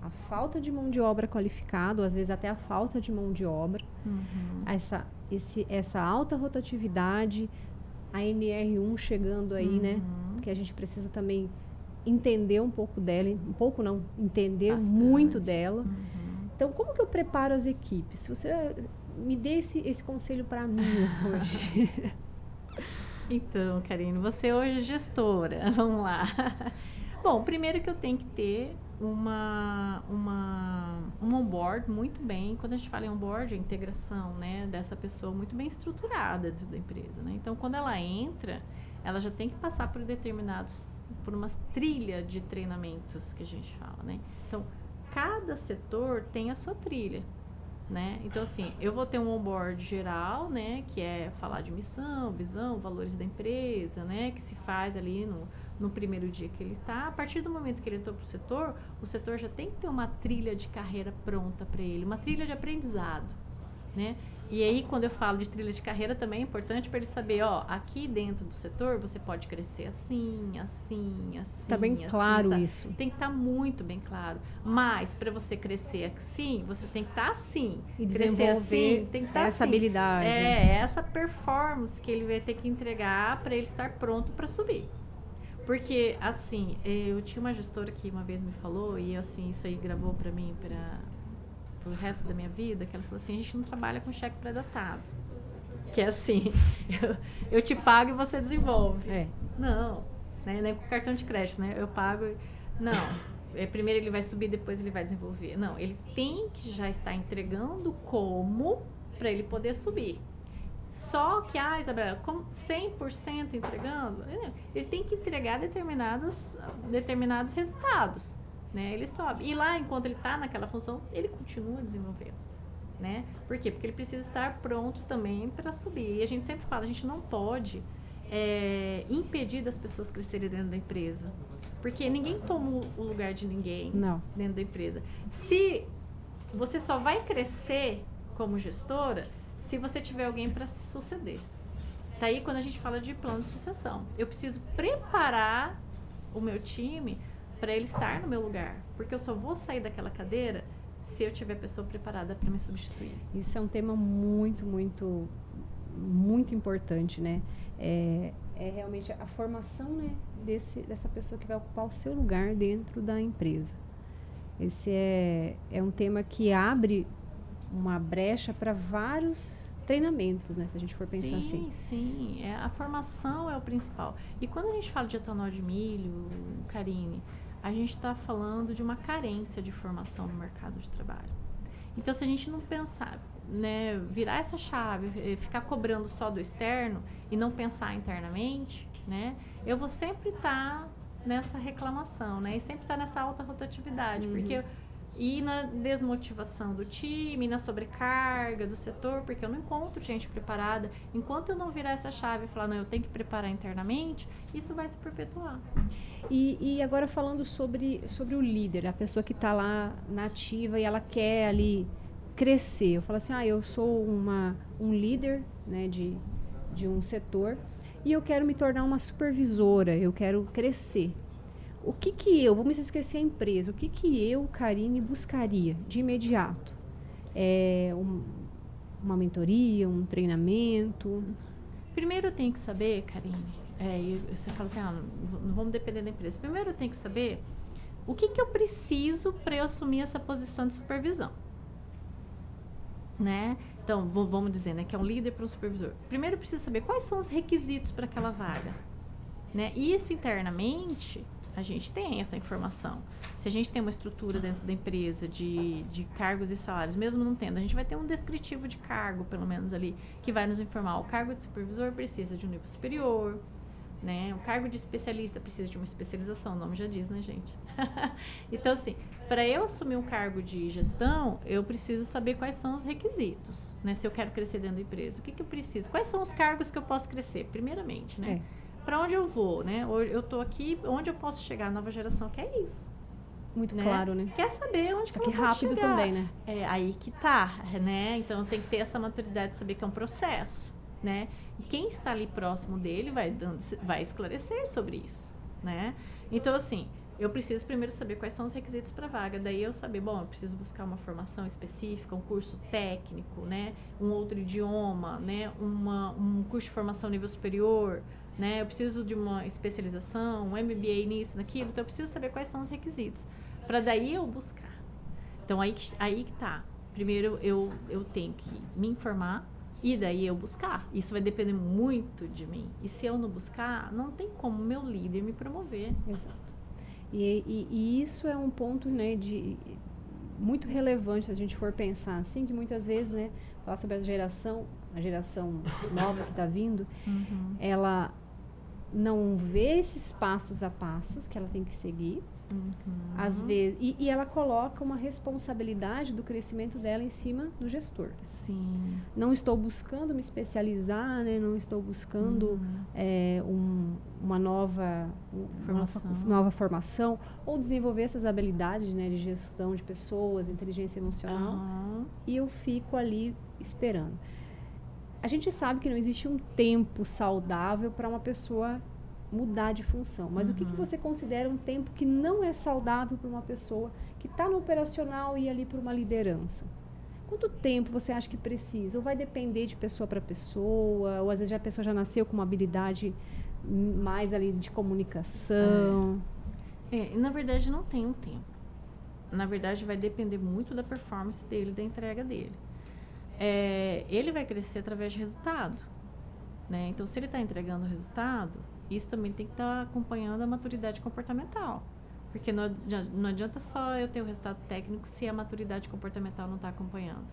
a falta de mão de obra qualificada, ou às vezes até a falta de mão de obra, essa alta rotatividade, a NR1 chegando aí, né? Que a gente precisa também entender um pouco dela, um pouco não, entender bastante. Muito dela. Então, como que eu preparo as equipes? Se você me dê esse conselho para mim hoje. Então, Karine, você hoje é gestora, vamos lá. Bom, primeiro que eu tenho que ter um onboard muito bem, quando a gente fala em onboard, a integração, né, dessa pessoa muito bem estruturada dentro da empresa, né? Então, quando ela entra, ela já tem que passar por uma trilha de treinamentos que a gente fala, né? Então, cada setor tem a sua trilha, né? Então, assim, eu vou ter um onboard geral, né? Que é falar de missão, visão, valores da empresa, né? Que se faz ali no primeiro dia que ele está. A partir do momento que ele entrou para o setor já tem que ter uma trilha de carreira pronta para ele, uma trilha de aprendizado, né? E aí, quando eu falo de trilha de carreira, também é importante para ele saber, ó, aqui dentro do setor você pode crescer assim, assim, assim. Está bem assim, claro tá? isso. Tem que estar muito bem claro. Mas, para você crescer assim, você tem que estar assim. E crescer desenvolver assim, tem que estar essa assim. habilidade. É, essa performance que ele vai ter que entregar para ele estar pronto para subir. Porque, assim, eu tinha uma gestora que uma vez me falou, e assim, isso aí gravou para mim, pro resto da minha vida, que ela falou assim, a gente não trabalha com cheque pré-datado. Que é assim, eu te pago e você desenvolve. É. Não, né? Nem com cartão de crédito, né? Eu pago. Não. Primeiro ele vai subir, depois ele vai desenvolver. Não, ele tem que já estar entregando como para ele poder subir. Só que, Isabela, como 100% entregando, ele tem que entregar determinados resultados. Né? Ele sobe. E lá, enquanto ele está naquela função, ele continua desenvolvendo. Né? Por quê? Porque ele precisa estar pronto também para subir. E a gente sempre fala, a gente não pode impedir das pessoas crescerem dentro da empresa. Porque ninguém toma o lugar de ninguém dentro da empresa. Se você só vai crescer como gestora se você tiver alguém para suceder. Daí quando a gente fala de plano de sucessão. Eu preciso preparar o meu time para ele estar no meu lugar. Porque eu só vou sair daquela cadeira se eu tiver pessoa preparada para me substituir. Isso é um tema muito, muito, muito importante, né? É realmente a formação, né, dessa pessoa que vai ocupar o seu lugar dentro da empresa. Esse é um tema que abre uma brecha para vários treinamentos, né, se a gente for pensar assim. Sim. A formação é o principal. E quando a gente fala de etanol de milho, Karine, a gente está falando de uma carência de formação no mercado de trabalho. Então, se a gente não pensar, né, virar essa chave, ficar cobrando só do externo e não pensar internamente, né, eu vou sempre estar nessa reclamação, né, e sempre estar nessa alta rotatividade, porque e na desmotivação do time, na sobrecarga do setor, porque eu não encontro gente preparada. Enquanto eu não virar essa chave e falar, não, eu tenho que preparar internamente, isso vai se perpetuar. E agora falando sobre o líder, a pessoa que está lá na ativa e ela quer ali crescer. Eu falo assim, eu sou um líder, né, de um setor e eu quero me tornar uma supervisora, eu quero crescer. O que eu, vamos esquecer a empresa, o que eu, Karine, buscaria de imediato? Uma mentoria, um treinamento? Primeiro eu tenho que saber, Karine, você fala assim, não vamos depender da empresa. Primeiro eu tenho que saber o que eu preciso para eu assumir essa posição de supervisão. Né? Então, vamos dizer, né, que é um líder para um supervisor. Primeiro eu preciso saber quais são os requisitos para aquela vaga. Né? Isso internamente, a gente tem essa informação. Se a gente tem uma estrutura dentro da empresa de cargos e salários, mesmo não tendo, a gente vai ter um descritivo de cargo, pelo menos ali, que vai nos informar. O cargo de supervisor precisa de um nível superior, né? O cargo de especialista precisa de uma especialização, o nome já diz, né, gente? Então, assim, para eu assumir um cargo de gestão, eu preciso saber quais são os requisitos, né? Se eu quero crescer dentro da empresa, o que eu preciso? Quais são os cargos que eu posso crescer, primeiramente, né? Para onde eu vou, né? Eu tô aqui, onde eu posso chegar, a nova geração quer isso. Muito claro, né? Quer saber onde que eu vou rápido chegar. também, né? Aí que tá, né? Então tem que ter essa maturidade de saber que é um processo, né? E quem está ali próximo dele vai esclarecer sobre isso, né? Então, assim, eu preciso primeiro saber quais são os requisitos para vaga. Daí eu saber, bom, eu preciso buscar uma formação específica, um curso técnico, né? Um outro idioma, né? Um curso de formação nível superior, né? Eu preciso de uma especialização, um MBA nisso, naquilo. Então, eu preciso saber quais são os requisitos. Para daí eu buscar. Então, aí que tá. Primeiro, eu tenho que me informar e daí eu buscar. Isso vai depender muito de mim. E se eu não buscar, não tem como meu líder me promover. Exato. E isso é um ponto, né, muito relevante se a gente for pensar assim, que muitas vezes, né, falar sobre a geração nova que está vindo, ela não vê esses passos a passos que ela tem que seguir. Às vezes, e ela coloca uma responsabilidade do crescimento dela em cima do gestor. Sim. Não estou buscando me especializar, né? Não estou buscando uma nova formação ou desenvolver essas habilidades, né, de gestão de pessoas, inteligência emocional, e eu fico ali esperando. A gente sabe que não existe um tempo saudável para uma pessoa mudar de função, mas o que você considera um tempo que não é saudável para uma pessoa que está no operacional e ali para uma liderança? Quanto tempo você acha que precisa? Ou vai depender de pessoa para pessoa, ou às vezes a pessoa já nasceu com uma habilidade mais ali de comunicação? Na verdade não tem um tempo. Na verdade vai depender muito da performance dele, da entrega dele. Ele vai crescer através de resultado, né? Então se ele está entregando resultado, isso também tem que estar acompanhando a maturidade comportamental. Porque não adianta só eu ter o resultado técnico se a maturidade comportamental não está acompanhando.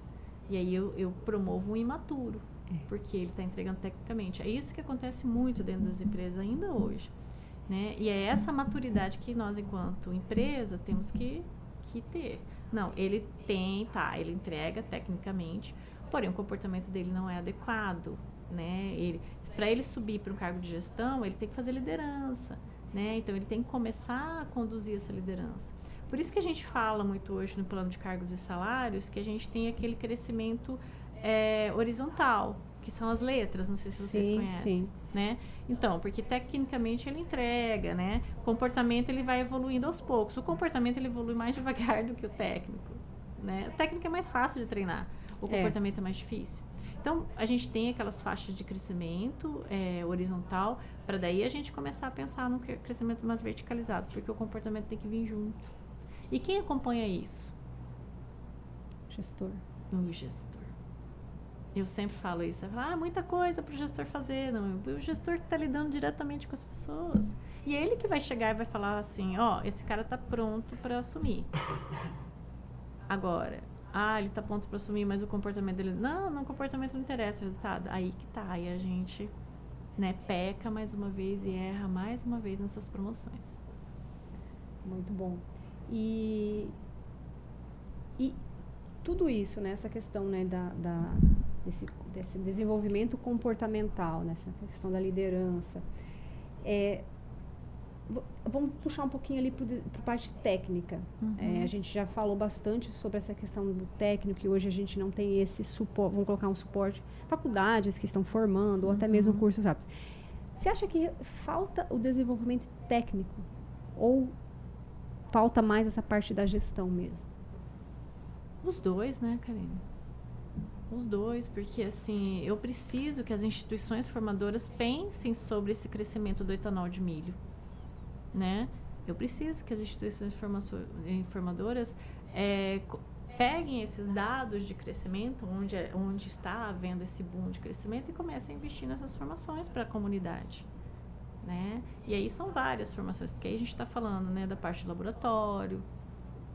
E aí eu promovo um imaturo, porque ele está entregando tecnicamente. É isso que acontece muito dentro das empresas ainda hoje, né? E é essa maturidade que nós, enquanto empresa, temos que ter. Não, ele entrega tecnicamente, porém o comportamento dele não é adequado, né? Para ele subir para um cargo de gestão, ele tem que fazer liderança, né? Então ele tem que começar a conduzir essa liderança. Por isso que a gente fala muito hoje no plano de cargos e salários que a gente tem aquele crescimento horizontal, que são as letras, não sei se vocês conhecem, né? Então, porque tecnicamente ele entrega, né? O comportamento ele vai evoluindo aos poucos. O comportamento ele evolui mais devagar do que o técnico, né? O técnico é mais fácil de treinar, o comportamento é mais difícil. Então, a gente tem aquelas faixas de crescimento horizontal, para daí a gente começar a pensar num crescimento mais verticalizado, porque o comportamento tem que vir junto. E quem acompanha isso? Gestor. O gestor. Eu sempre falo isso. Eu falo, muita coisa para o gestor fazer. Não, o gestor que está lidando diretamente com as pessoas. E é ele que vai chegar e vai falar assim, esse cara está pronto para assumir. Agora... ele está pronto para assumir, mas o comportamento dele... Não, o comportamento não interessa o resultado. Aí que tá, aí a gente, né, peca mais uma vez e erra mais uma vez nessas promoções. Muito bom. E tudo isso, né, essa questão, né, desse desenvolvimento comportamental, nessa questão da liderança, vamos puxar um pouquinho ali para a parte técnica. A gente já falou bastante sobre essa questão do técnico, e hoje a gente não tem esse suporte, vamos colocar um suporte, faculdades que estão formando, ou até mesmo cursos rápidos. Você acha que falta o desenvolvimento técnico, ou falta mais essa parte da gestão mesmo? Os dois, né, Karine? Os dois, porque assim, eu preciso que as instituições formadoras pensem sobre esse crescimento do etanol de milho, né? Eu preciso que as instituições formadoras peguem esses dados de crescimento, onde está havendo esse boom de crescimento, e comecem a investir nessas formações para a comunidade, né? E aí são várias formações, porque aí a gente está falando, né, da parte do laboratório,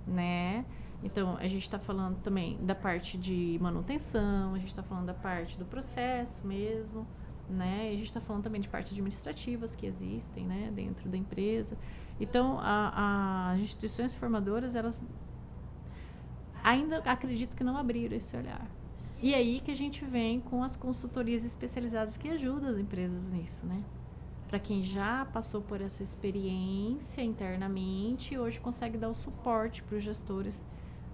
né? Então, a gente está falando também da parte de manutenção, a gente está falando da parte do processo mesmo, né? E a gente está falando também de partes administrativas que existem, né, dentro da empresa. Então, as instituições formadoras, elas ainda acredito que não abriram esse olhar. E aí que a gente vem com as consultorias especializadas que ajudam as empresas nisso, né? Para quem já passou por essa experiência internamente, hoje consegue dar o suporte para os gestores,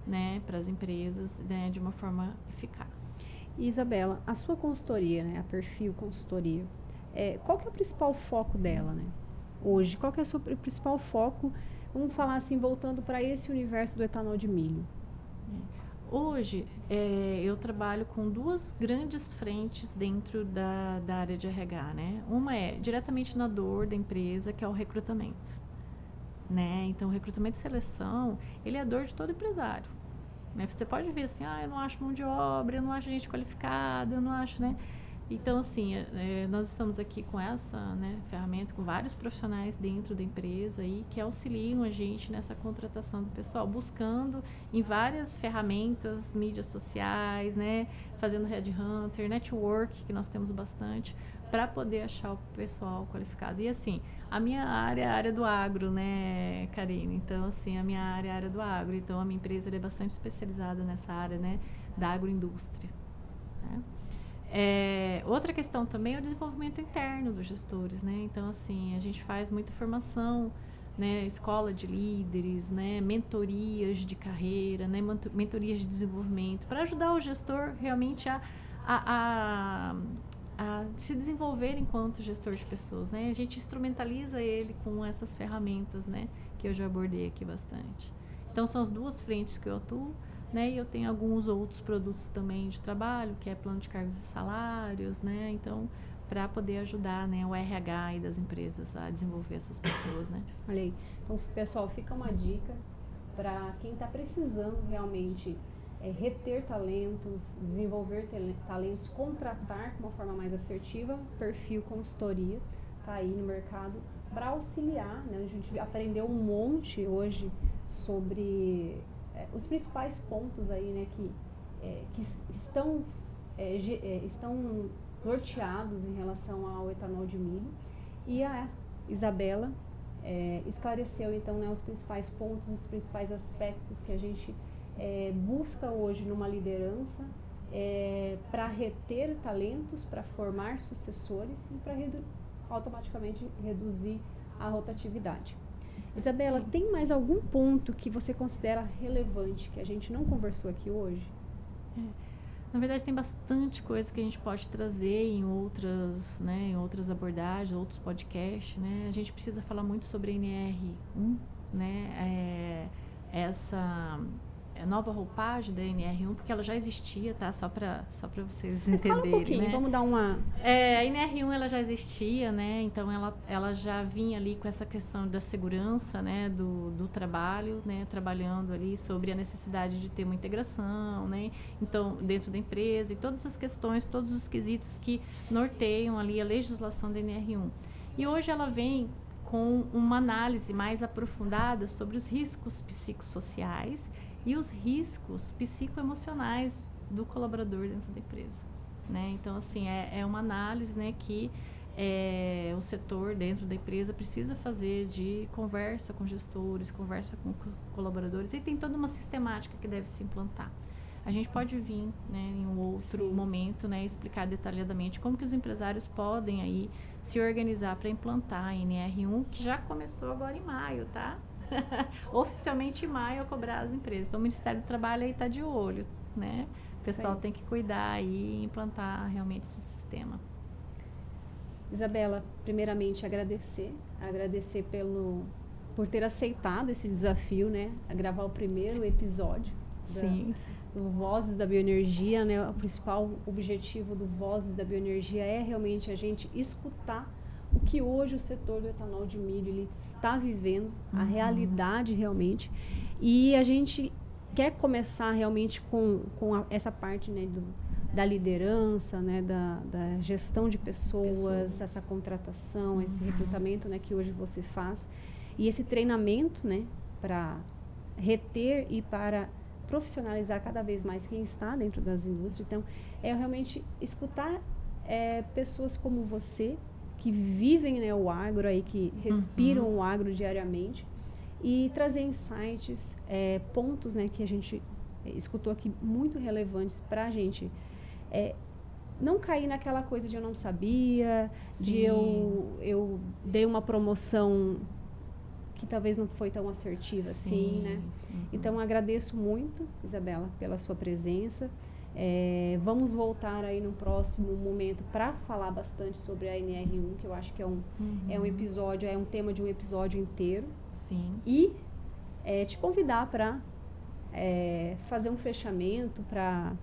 né, para as empresas, né, de uma forma eficaz. E, Isabela, a sua consultoria, né, a Perfil Consultoria, qual que é o principal foco dela, né? Hoje, qual que é o seu principal foco? Vamos falar assim, voltando para esse universo do etanol de milho. Hoje, eu trabalho com duas grandes frentes dentro da área de RH, né? Uma é diretamente na dor da empresa, que é o recrutamento, né? Então, o recrutamento e seleção, ele é a dor de todo empresário, né? Você pode ver assim, eu não acho mão de obra, eu não acho gente qualificada, eu não acho, né? Então, assim, nós estamos aqui com essa, né, ferramenta, com vários profissionais dentro da empresa aí que auxiliam a gente nessa contratação do pessoal, buscando em várias ferramentas, mídias sociais, né, fazendo headhunter, network, que nós temos bastante, para poder achar o pessoal qualificado. E, assim, a minha área é a área do agro, né, Karine? Então, assim, a minha área é a área do agro. Então, a minha empresa é bastante especializada nessa área, né, da agroindústria, né? Outra questão também é o desenvolvimento interno dos gestores, né? Então, assim, a gente faz muita formação, né? Escola de líderes, né? Mentorias de carreira, né? Mentorias de desenvolvimento, para ajudar o gestor realmente a se desenvolver enquanto gestor de pessoas, né? A gente instrumentaliza ele com essas ferramentas, né? Que eu já abordei aqui bastante. Então, são as duas frentes que eu atuo. Né, e eu tenho alguns outros produtos também de trabalho, que é plano de cargos e salários, né? Então, para poder ajudar, né, o RH e das empresas a desenvolver essas pessoas, né? Olha aí. Então, pessoal, fica uma dica para quem está precisando realmente reter talentos, desenvolver talentos, contratar de uma forma mais assertiva, perfil consultoria, tá aí no mercado para auxiliar, né? A gente aprendeu um monte hoje sobre os principais pontos aí, né, que estão norteados em relação ao etanol de milho. E a Isabela esclareceu, então, né, os principais pontos, os principais aspectos que a gente busca hoje numa liderança para reter talentos, para formar sucessores e para automaticamente reduzir a rotatividade. Isabela, tem mais algum ponto que você considera relevante que a gente não conversou aqui hoje? Na verdade, tem bastante coisa que a gente pode trazer em outras, né, em outras abordagens, outros podcasts, né? A gente precisa falar muito sobre a NR1, né? Essa nova roupagem da NR1, porque ela já existia, tá? Só para vocês entenderem, fala um pouquinho, né? Vamos dar uma... A NR1 ela já existia, né? Então ela já vinha ali com essa questão da segurança, né? Do trabalho, né? Trabalhando ali sobre a necessidade de ter uma integração, né? Então, dentro da empresa e todas as questões, todos os quesitos que norteiam ali a legislação da NR1. E hoje ela vem com uma análise mais aprofundada sobre os riscos psicossociais e os riscos psicoemocionais do colaborador dentro da empresa, né? Então, assim, é uma análise, né, que o setor dentro da empresa precisa fazer de conversa com gestores, conversa com colaboradores, e tem toda uma sistemática que deve se implantar. A gente pode vir, né, em um outro momento, né, explicar detalhadamente como que os empresários podem aí se organizar para implantar a NR1, que já começou agora em maio, tá? Oficialmente em maio a cobrar as empresas. Então o Ministério do Trabalho aí está de olho, né? O pessoal tem que cuidar aí e implantar realmente esse sistema. Isabela, primeiramente agradecer por ter aceitado esse desafio, né? A gravar o primeiro episódio do Vozes da Bioenergia, né? O principal objetivo do Vozes da Bioenergia é realmente a gente escutar o que hoje o setor do etanol de milho ele está vivendo, a realidade realmente, e a gente quer começar realmente com essa parte, né, da liderança, né, da gestão de pessoas, essa contratação, esse recrutamento, né, que hoje você faz, e esse treinamento, né, para reter e para profissionalizar cada vez mais quem está dentro das indústrias. Então, é realmente escutar pessoas como você, que vivem, né, o agro, aí, que respiram o agro diariamente, e trazer insights, pontos, né, que a gente escutou aqui muito relevantes para a gente não cair naquela coisa de eu não sabia, de eu dei uma promoção que talvez não foi tão assertiva assim, né? Então, agradeço muito, Isabela, pela sua presença. Vamos voltar aí no próximo momento para falar bastante sobre a NR1, que eu acho que é um episódio, é um tema de um episódio inteiro. Sim. E te convidar para fazer um fechamento, para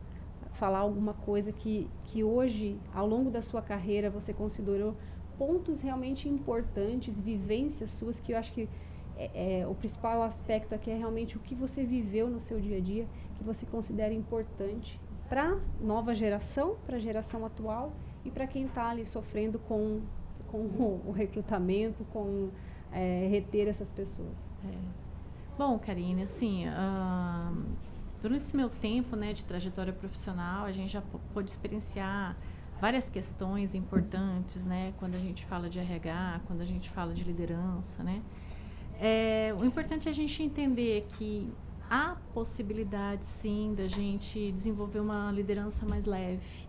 falar alguma coisa que hoje, ao longo da sua carreira, você considerou pontos realmente importantes, vivências suas, que eu acho que o principal aspecto aqui é realmente o que você viveu no seu dia a dia, que você considera importante para nova geração, para a geração atual e para quem está ali sofrendo com o recrutamento, com reter essas pessoas. Bom, Karine, assim, durante esse meu tempo, né, de trajetória profissional, a gente já pôde experienciar várias questões importantes, né, quando a gente fala de RH, quando a gente fala de liderança, né. O importante é a gente entender que há possibilidade, sim, da gente desenvolver uma liderança mais leve,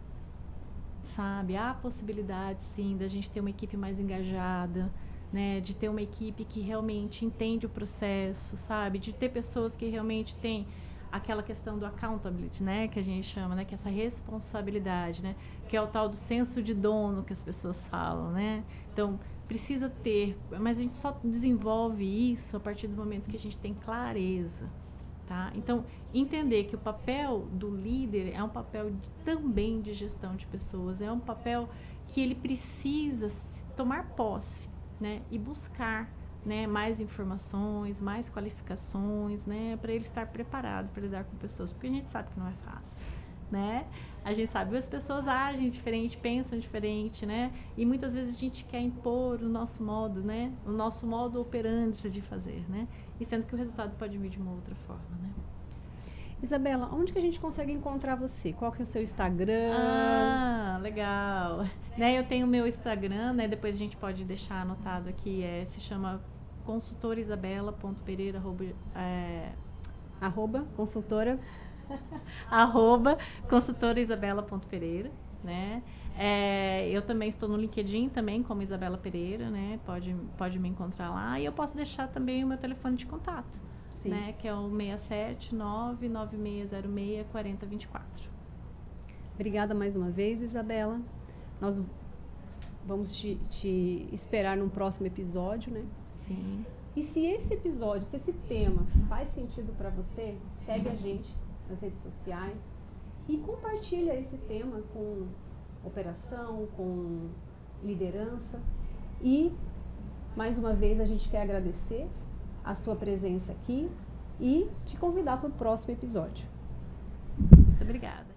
sabe? Há possibilidade, sim, da gente ter uma equipe mais engajada, né? De ter uma equipe que realmente entende o processo, sabe? De ter pessoas que realmente têm aquela questão do accountability, né? Que a gente chama, né? Que é essa responsabilidade, né? Que é o tal do senso de dono que as pessoas falam, né? Então, precisa ter, mas a gente só desenvolve isso a partir do momento que a gente tem clareza. Tá? Então, entender que o papel do líder é um papel também de gestão de pessoas, é um papel que ele precisa tomar posse, né? E buscar, né, mais informações, mais qualificações, né, para ele estar preparado para lidar com pessoas, porque a gente sabe que não é fácil, né? A gente sabe que as pessoas agem diferente, pensam diferente, né? E muitas vezes a gente quer impor o nosso modo, né? O nosso modo operandi de fazer, né? E sendo que o resultado pode vir de uma outra forma, né? Isabela, onde que a gente consegue encontrar você? Qual que é o seu Instagram? Ah, legal. Né, eu tenho o meu Instagram, né? Depois a gente pode deixar anotado aqui, se chama consultoraisabela.pereira, Arroba consultora arroba consultoraisabela.pereira, né? Eu também estou no LinkedIn também como Isabela Pereira, né? Pode me encontrar lá. E eu posso deixar também o meu telefone de contato, Sim. né? Que é o 67996064024. Obrigada mais uma vez, Isabela. Nós vamos te esperar num próximo episódio, né? Sim. E se esse tema faz sentido para você, segue a gente nas redes sociais e compartilha esse tema com operação, com liderança. E, mais uma vez, a gente quer agradecer a sua presença aqui e te convidar para o próximo episódio. Muito obrigada.